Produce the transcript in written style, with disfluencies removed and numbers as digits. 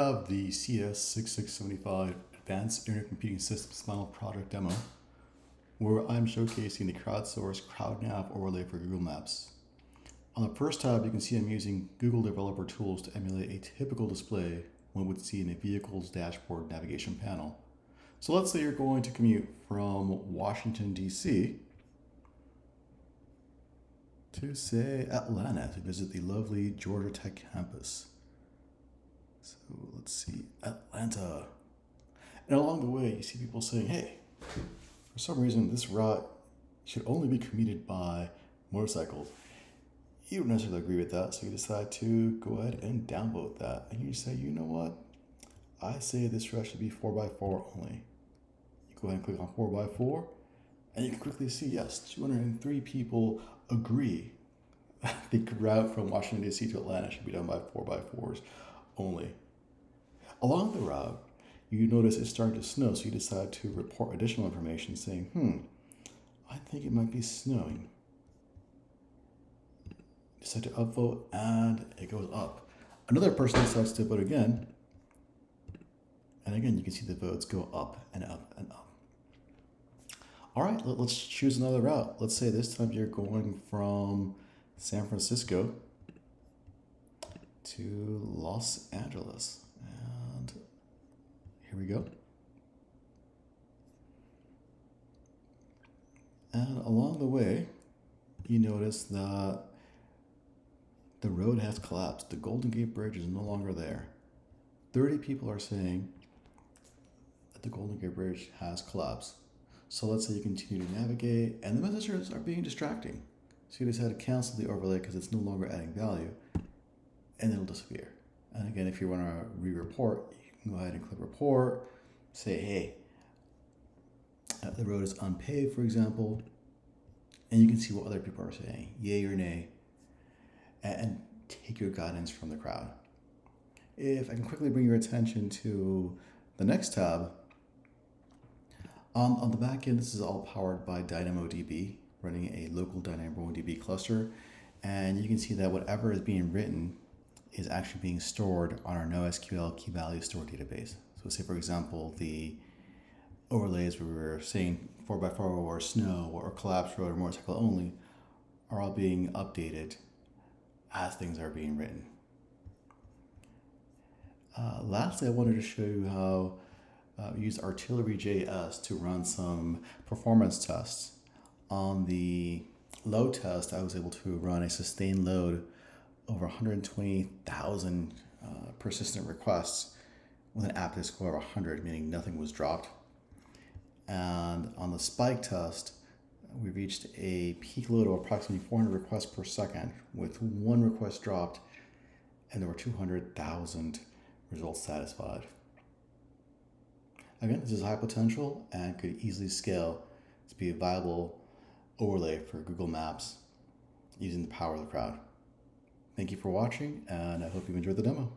Of the CS6675 Advanced Internet Computing Systems Final Project Demo, where I'm showcasing the crowdsourced CrowdNav overlay for Google Maps. On the first tab, you can see I'm using Google Developer Tools to emulate a typical display one would see in a vehicle's dashboard navigation panel. So let's say you're going to commute from Washington, D.C. to, say, Atlanta to visit the lovely Georgia Tech campus. So let's see, Atlanta. And along the way, you see people saying, hey, for some reason, this route should only be commuted by motorcycles. You don't necessarily agree with that, so you decide to go ahead and downvote that. And you say, you know what? I say this route should be 4x4 only. You go ahead and click on 4x4, and you can quickly see, yes, 203 people agree the route from Washington, D.C. to Atlanta should be done by 4x4s only. Along the route, you notice it's starting to snow, so you decide to report additional information saying, I think it might be snowing. Decide to upvote, and it goes up. Another person decides to vote again, and again, you can see the votes go up and up and up. All right, let's choose another route. Let's say this time you're going from San Francisco to Los Angeles. And here we go. And along the way, you notice that the road has collapsed. The Golden Gate Bridge is no longer there. 30 people are saying that the Golden Gate Bridge has collapsed. So let's say you continue to navigate, and the messages are being distracting. So you decide to cancel the overlay because it's no longer adding value, and it'll disappear. And again, if you want to re-report, you can go ahead and click report, say, hey, the road is unpaved, for example, and you can see what other people are saying, yay or nay, and take your guidance from the crowd. If I can quickly bring your attention to the next tab, on the back end, this is all powered by DynamoDB, running a local DynamoDB cluster, and you can see that whatever is being written is actually being stored on our NoSQL key value store database. So say, for example, the overlays where we're saying 4x4 or snow or collapsed road or motorcycle only are all being updated as things are being written. Lastly, I wanted to show you how we use Artillery.js to run some performance tests. On the load test, I was able to run a sustained load over 120,000 persistent requests with an apt score of 100, meaning nothing was dropped. And on the spike test, we reached a peak load of approximately 400 requests per second with one request dropped, and there were 200,000 results satisfied. Again, this is high potential and could easily scale to be a viable overlay for Google Maps using the power of the crowd. Thank you for watching, and I hope you enjoyed the demo.